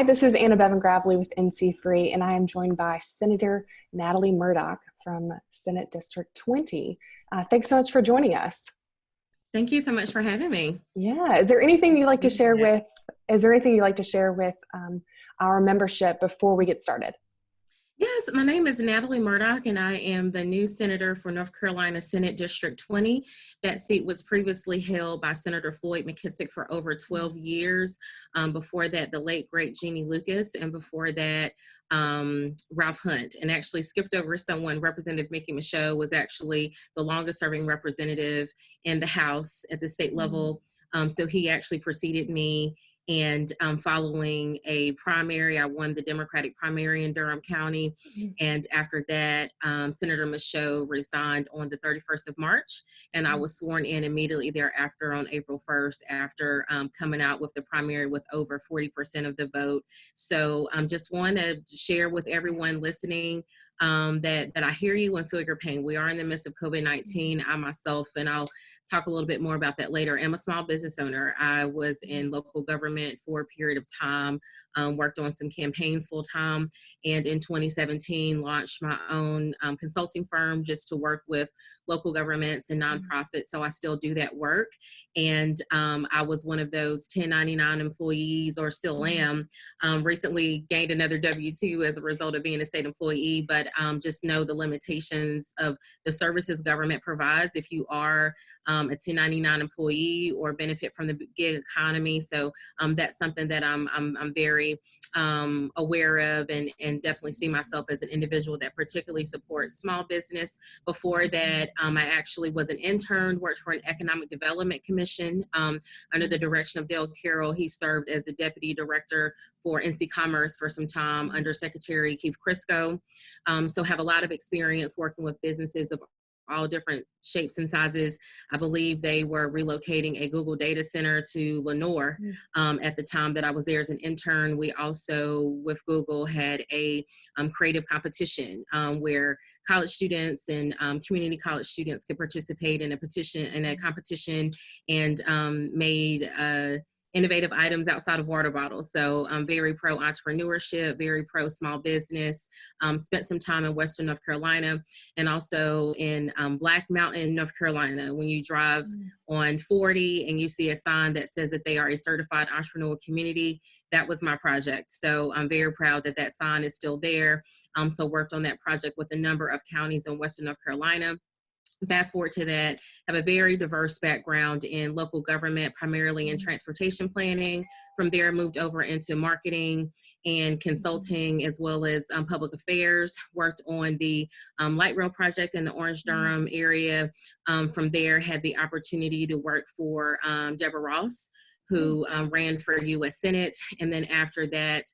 This is Anna Bevan Gravely with NCFREE, and I am joined by Senator Natalie Murdock from Senate District 20. Thanks so much for joining us. Thank you so much for having me. Yeah. Is there anything you'd like to share with our membership before we get started? Yes, my name is Natalie Murdock, and I am the new senator for North Carolina Senate District 20. That seat was previously held by Senator Floyd McKissick for over 12 years. Before that, the late, great Jeannie Lucas, and before that, Ralph Hunt. And actually skipped over someone, Representative Mickey Michaud was actually the longest serving representative in the House at the state level. So he actually preceded me. And following a primary, I won the Democratic primary in Durham County. And after that, Senator Michaud resigned on the 31st of March. And I was sworn in immediately thereafter on April 1st after coming out with the primary with over 40% of the vote. So just want to share with everyone listening that I hear you and feel your pain. We are in the midst of COVID-19. I myself, and I'll talk a little bit more about that later, am a small business owner. I was in local government for a period of time, worked on some campaigns full time, and in 2017 launched my own consulting firm just to work with local governments and nonprofits. So I still do that work. And I was one of those 1099 employees, or still am. Recently gained another W-2 as a result of being a state employee, but just know the limitations of the services government provides if you are a 1099 employee or benefit from the gig economy. So that's something that I'm very aware of, and definitely see myself as an individual that particularly supports small business. Before that, I actually was an intern, worked for an economic development commission under the direction of Dale Carroll. He served as the deputy director for NC Commerce for some time under Secretary Keith Crisco. So have a lot of experience working with businesses of all different shapes and sizes. I believe they were relocating a Google data center to Lenore at the time that I was there as an intern. We also, with Google, had a creative competition where college students and community college students could participate in a competition, and made innovative items outside of water bottles. So I'm very pro entrepreneurship, very pro small business. Spent some time in Western North Carolina, and also in Black Mountain, North Carolina. When you drive on 40 and you see a sign that says that they are a certified entrepreneurial community, that was my project. So I'm very proud that that sign is still there. So worked on that project with a number of counties in Western North Carolina. Fast forward to that, have a very diverse background in local government, primarily in transportation planning. From there, moved over into marketing and consulting, as well as public affairs. Worked on the light rail project in the Orange-Durham area. From there, had the opportunity to work for Deborah Ross, who ran for U.S. Senate. And then after that,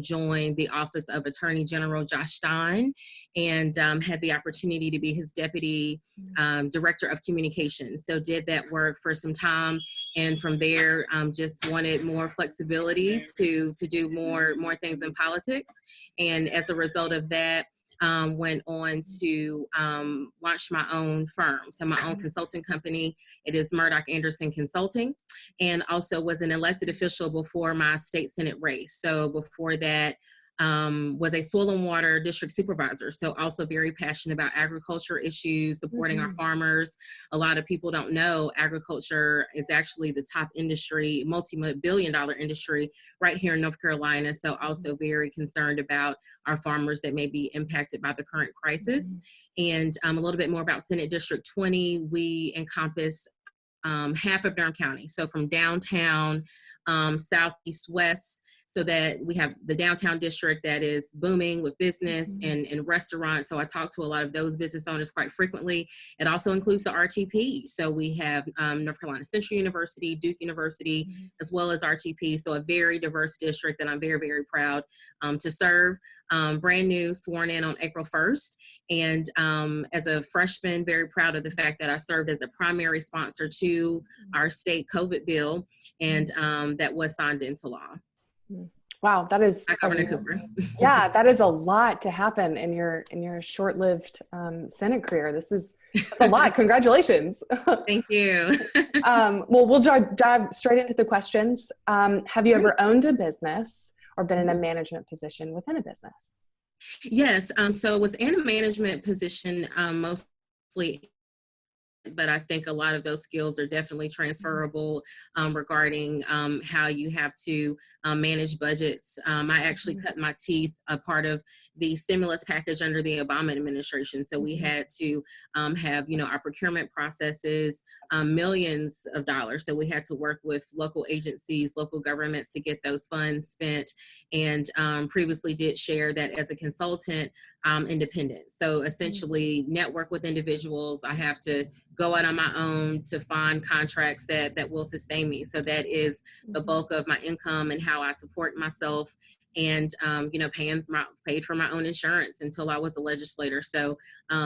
joined the Office of Attorney General Josh Stein, and had the opportunity to be his deputy director of communications. So did that work for some time. And from there, just wanted more flexibility to do more things in politics. And as a result of that, went on to launch my own firm, so my own consulting company. It is Murdock Anderson Consulting, and also was an elected official before my state Senate race. So before that, was a soil and water district supervisor. So also very passionate about agriculture issues, supporting our farmers. A lot of people don't know agriculture is actually the top industry, multi-billion-dollar industry right here in North Carolina. So also very concerned about our farmers that may be impacted by the current crisis. And a little bit more about Senate District 20, we encompass half of Durham County. So from downtown, southeast, west, so that we have the downtown district that is booming with business and restaurants. So I talk to a lot of those business owners quite frequently. It also includes the RTP. So we have North Carolina Central University, Duke University, as well as RTP. So a very diverse district that I'm very, very proud to serve. Brand new, sworn in on April 1st. And as a freshman, very proud of the fact that I served as a primary sponsor to our state COVID bill, and that was signed into law. Wow, that is Governor Cooper. Yeah, that is a lot to happen in your short-lived Senate career. This is a lot. Congratulations. Thank you. Well, we'll dive straight into the questions. Have you ever owned a business, or been in a management position within a business? Yes, so within a management position, mostly, but I think a lot of those skills are definitely transferable regarding how you have to manage budgets. I actually cut my teeth a part of the stimulus package under the Obama administration. So we had to have, our procurement processes, millions of dollars. So we had to work with local agencies, local governments to get those funds spent. And previously did share that as a consultant, independent. So essentially network with individuals. I have to go out on my own to find contracts that will sustain me. So that is the bulk of my income and how I support myself, and paid for my own insurance until I was a legislator. So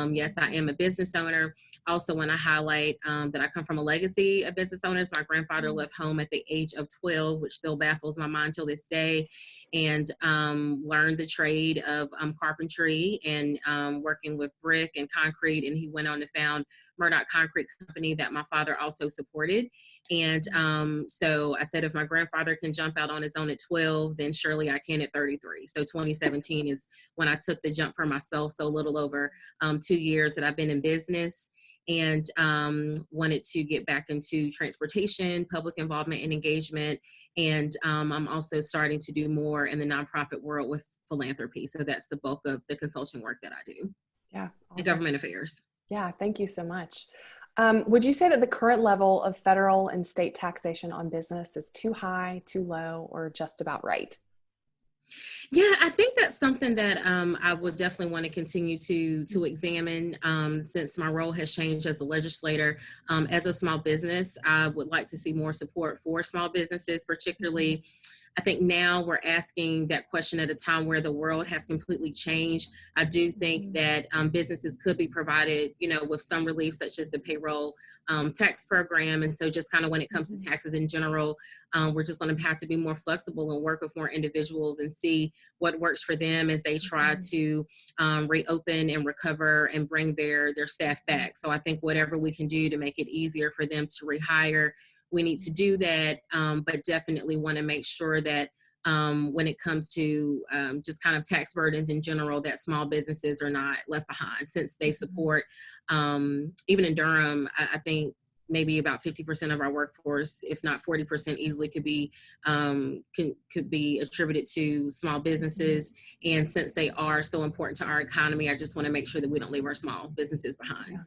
yes, I am a business owner. Also want to highlight that I come from a legacy of business owners. My grandfather left home at the age of 12, which still baffles my mind till this day, and learned the trade of carpentry and working with brick and concrete. And he went on to found Murdock Concrete Company that my father also supported. And so I said, if my grandfather can jump out on his own at 12, then surely I can at 33. So 2017 is when I took the jump for myself. So a little over 2 years that I've been in business, and wanted to get back into transportation, public involvement and engagement. And I'm also starting to do more in the nonprofit world with philanthropy. So that's the bulk of the consulting work that I do. Yeah. Awesome. And government affairs. Yeah, thank you so much. Would you say that the current level of federal and state taxation on business is too high, too low, or just about right? Yeah, I think that's something that I would definitely want to continue to examine, since my role has changed as a legislator. As a small business, I would like to see more support for small businesses, particularly. I think now we're asking that question at a time where the world has completely changed. I do think that businesses could be provided, with some relief, such as the payroll tax program. And so just kind of when it comes to taxes in general, we're just going to have to be more flexible and work with more individuals and see what works for them as they try to reopen and recover and bring their staff back. So I think whatever we can do to make it easier for them to rehire, we need to do that, but definitely want to make sure that when it comes to just kind of tax burdens in general, that small businesses are not left behind, since they support, even in Durham, I think maybe about 50% of our workforce, if not 40% easily, could be attributed to small businesses. And since they are so important to our economy, I just want to make sure that we don't leave our small businesses behind.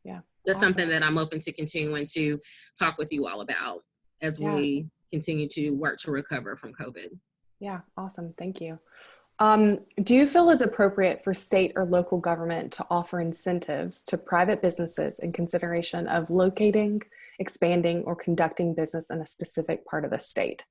Yeah. That's Awesome. something that I'm open to continuing to talk with you all about as we continue to work to recover from COVID. Yeah, awesome. Thank you. Do you feel it's appropriate for state or local government to offer incentives to private businesses in consideration of locating, expanding, or conducting business in a specific part of the state?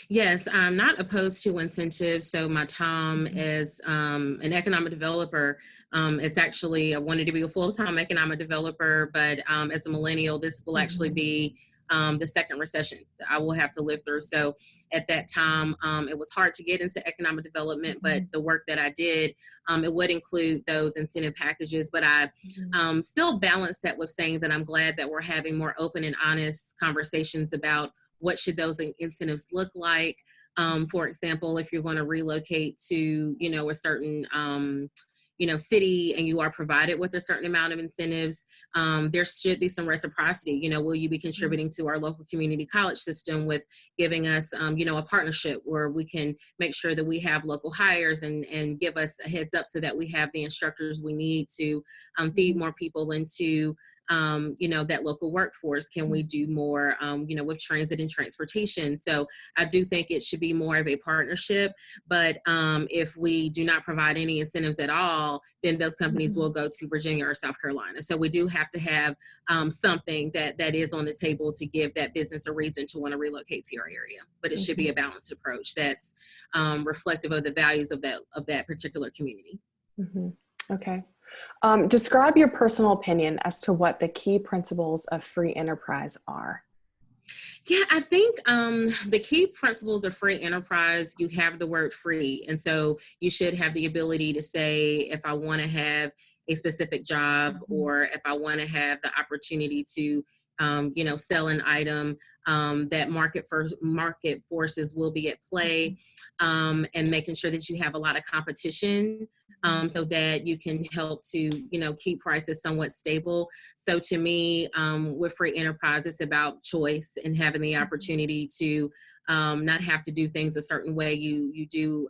Yes, I'm not opposed to incentives. So my time as an economic developer, it's actually, I wanted to be a full-time economic developer, but as a millennial, this will actually be the second recession that I will have to live through. So at that time, it was hard to get into economic development, but the work that I did, it would include those incentive packages. But I still balance that with saying that I'm glad that we're having more open and honest conversations about what should those incentives look like. For example, if you're going to relocate to, a certain, city, and you are provided with a certain amount of incentives, there should be some reciprocity. Will you be contributing to our local community college system with giving us, a partnership where we can make sure that we have local hires and give us a heads up so that we have the instructors we need to feed more people into that local workforce? Can we do more, with transit and transportation? So I do think it should be more of a partnership, but if we do not provide any incentives at all, then those companies will go to Virginia or South Carolina. So we do have to have something that is on the table to give that business a reason to want to relocate to your area. But it should be a balanced approach that's reflective of the values of that particular community. Okay. Describe your personal opinion as to what the key principles of free enterprise are. Yeah, I think the key principles of free enterprise, you have the word free. And so you should have the ability to say, if I want to have a specific job, or if I want to have the opportunity to, sell an item, that market forces will be at play, and making sure that you have a lot of competition, so that you can help to, keep prices somewhat stable. So to me, with free enterprise, it's about choice and having the opportunity to not have to do things a certain way. You do,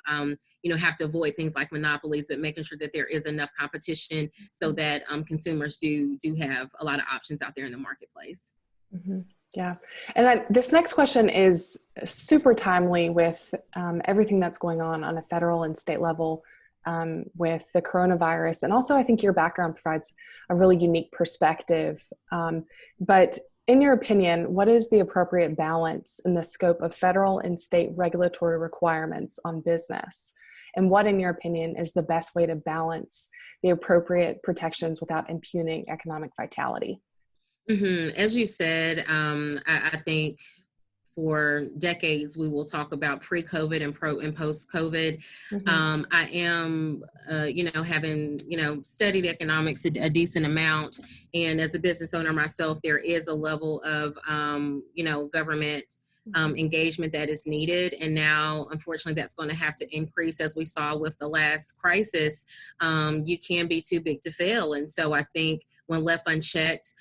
have to avoid things like monopolies, but making sure that there is enough competition so that consumers do have a lot of options out there in the marketplace. Mm-hmm. Yeah. And this next question is super timely with everything that's going on a federal and state level with the coronavirus. And also, I think your background provides a really unique perspective. But in your opinion, what is the appropriate balance in the scope of federal and state regulatory requirements on business? And what, in your opinion, is the best way to balance the appropriate protections without impugning economic vitality? As you said, I think for decades we will talk about pre-COVID and post-COVID. I am, having studied economics a decent amount, and as a business owner myself, there is a level of government engagement that is needed, and now unfortunately that's going to have to increase. As we saw with the last crisis, you can be too big to fail, and so I think when left unchecked,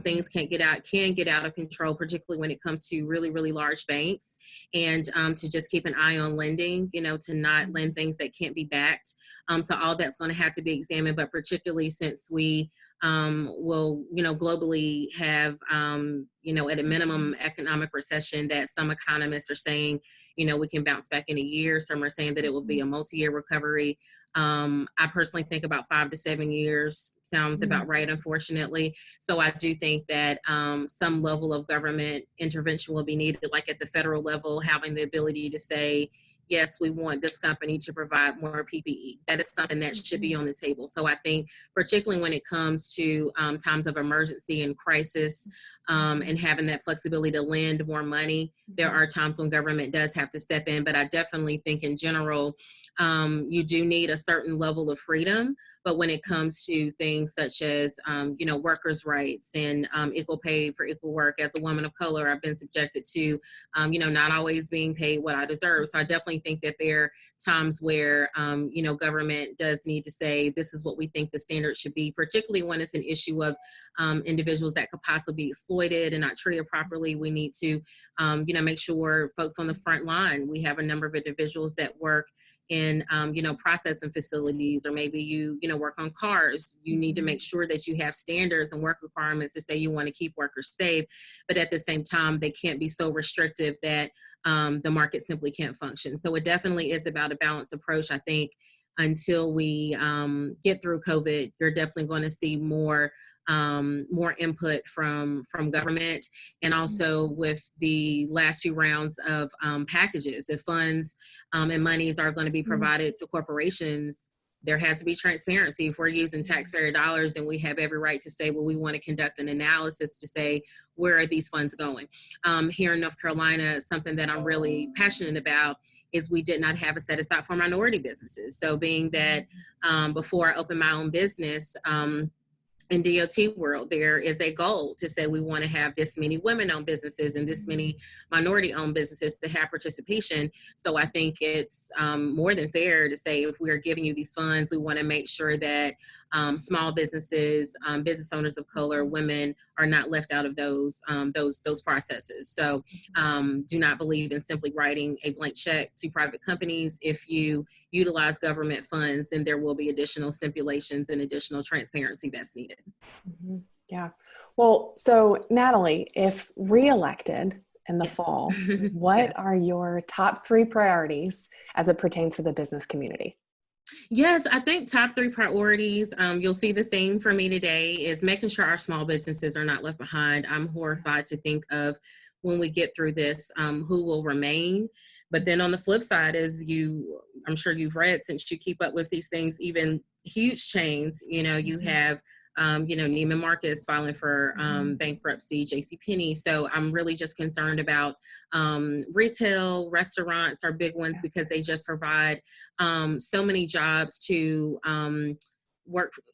things can get out of control, particularly when it comes to really, really large banks, and to just keep an eye on lending, to not lend things that can't be backed. So all that's going to have to be examined, but particularly since we will, globally have, at a minimum economic recession that some economists are saying, we can bounce back in a year. Some are saying that it will be a multi-year recovery. I personally think about 5 to 7 years sounds about right, unfortunately. So I do think that some level of government intervention will be needed, like at the federal level, having the ability to say, yes, we want this company to provide more PPE. That is something that should be on the table. So I think particularly when it comes to times of emergency and crisis, and having that flexibility to lend more money, there are times when government does have to step in. But I definitely think in general, you do need a certain level of freedom. But when it comes to things such as, workers' rights and equal pay for equal work, as a woman of color, I've been subjected to, not always being paid what I deserve. So I definitely think that there are times where, government does need to say, this is what we think the standard should be, particularly when it's an issue of individuals that could possibly be exploited and not treated properly. We need to, make sure folks on the front line, we have a number of individuals that work in, processing facilities, or maybe you work on cars. You need to make sure that you have standards and work requirements to say you want to keep workers safe, but at the same time, they can't be so restrictive that the market simply can't function. So it definitely is about a balanced approach. I think until we get through COVID, you're definitely going to see more input from government, and also with the last few rounds of packages. If funds and monies are going to be provided to corporations, there has to be transparency. If we're using taxpayer dollars, and we have every right to say, well, we want to conduct an analysis to say, where are these funds going? Here in North Carolina, something that I'm really passionate about is we did not have a set aside for minority businesses. So being that before I opened my own business, in DOT world, there is a goal to say we want to have this many women-owned businesses and this many minority-owned businesses to have participation. So I think it's more than fair to say, if we are giving you these funds, we want to make sure that small businesses, business owners of color, women are not left out of those processes. So do not believe in simply writing a blank check to private companies. If you utilize government funds, then there will be additional stipulations and additional transparency that's needed. Yeah. Well, so Natalie, if reelected in the fall, what are your top 3 priorities as it pertains to the business community? Yes, I think top 3 priorities, you'll see the theme for me today is making sure our small businesses are not left behind. I'm horrified to think of, when we get through this, who will remain. But then on the flip side, I'm sure you've read, since you keep up with these things, even huge chains, you have, Neiman Marcus filing for bankruptcy, JCPenney. So I'm really just concerned about retail. Restaurants are big ones because they just provide so many jobs to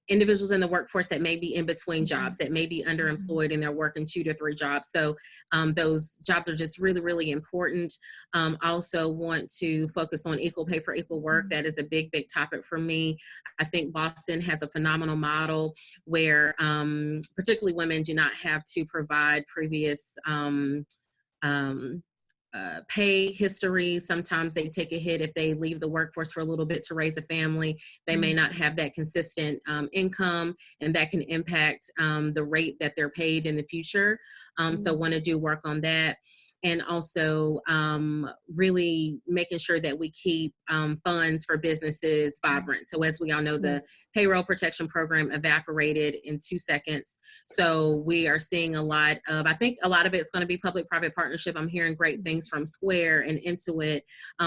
individuals in the workforce that may be in between jobs, that may be underemployed and they're working 2 to 3 jobs. So those jobs are just really, really important. Also want to focus on equal pay for equal work. That is a big, big topic for me. I think Boston has a phenomenal model where particularly women do not have to provide previous pay history. Sometimes they take a hit if they leave the workforce for a little bit to raise a family. They may not have that consistent income, and that can impact the rate that they're paid in the future. So want to do work on that. And also really making sure that we keep funds for businesses vibrant. So as we all know, the payroll protection program evaporated in 2 seconds. So we are seeing a lot of, I think a lot of it's going to be public-private partnership. I'm hearing great things from Square and Intuit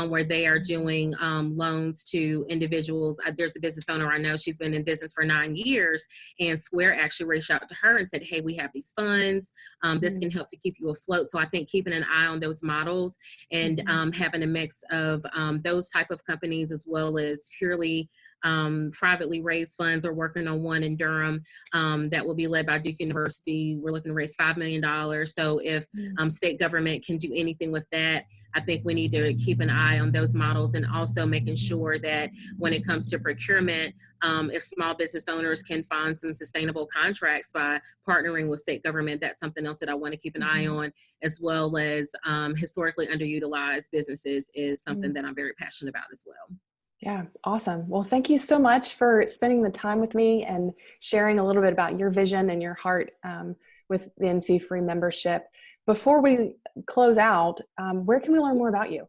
where they are doing loans to individuals. There's a business owner I know, she's been in business for 9 years, and Square actually reached out to her and said, hey, we have these funds. This can help to keep you afloat. So I think keeping an eye on those models and having a mix of those type of companies as well as purely privately raised funds. Or working on one in Durham that will be led by Duke University. We're looking to raise $5 million. So if state government can do anything with that, I think we need to keep an eye on those models, and also making sure that when it comes to procurement, if small business owners can find some sustainable contracts by partnering with state government, that's something else that I want to keep an eye on, as well as historically underutilized businesses is something that I'm very passionate about as well. Yeah, awesome. Well, thank you so much for spending the time with me and sharing a little bit about your vision and your heart with the NC-FREE membership. Before we close out, where can we learn more about you?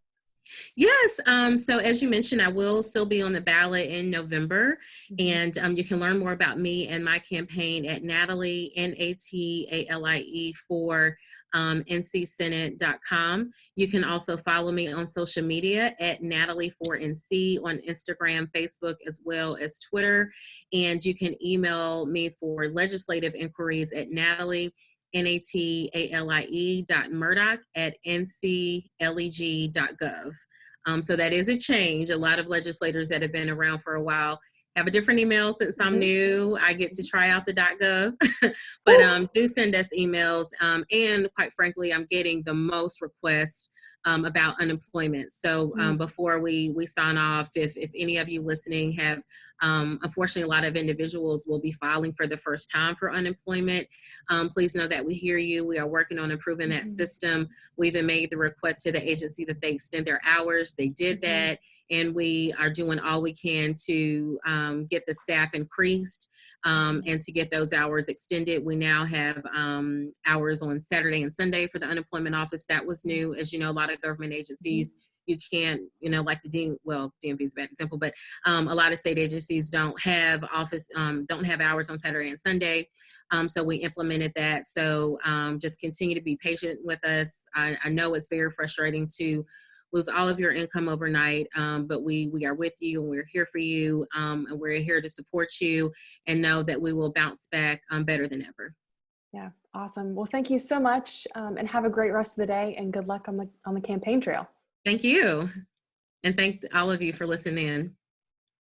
Yes. So as you mentioned, I will still be on the ballot in November, and you can learn more about me and my campaign at Natalie, Natalie for ncsenate.com. You can also follow me on social media at Natalie4NC on Instagram, Facebook, as well as Twitter. And you can email me for legislative inquiries at natalie.murdock@ncleg.gov. So that is a change. A lot of legislators that have been around for a while have a different email. Since I'm new, I get to try out the .gov. But do send us emails. And quite frankly, I'm getting the most requests about unemployment. So before we sign off, if any of you listening have, unfortunately, a lot of individuals will be filing for the first time for unemployment. Please know that we hear you. We are working on improving that system. We even made the request to the agency that they extend their hours. They did that. And we are doing all we can to get the staff increased and to get those hours extended. We now have hours on Saturday and Sunday for the unemployment office. That was new. As you know, a lot of government agencies, you can't, like the DMV is a bad example, but a lot of state agencies don't have don't have hours on Saturday and Sunday. So we implemented that. So just continue to be patient with us. I know it's very frustrating to lose all of your income overnight, but we are with you and we're here for you, and we're here to support you, and know that we will bounce back better than ever. Yeah, awesome. Well, thank you so much, and have a great rest of the day, and good luck on the campaign trail. Thank you. And thank all of you for listening in.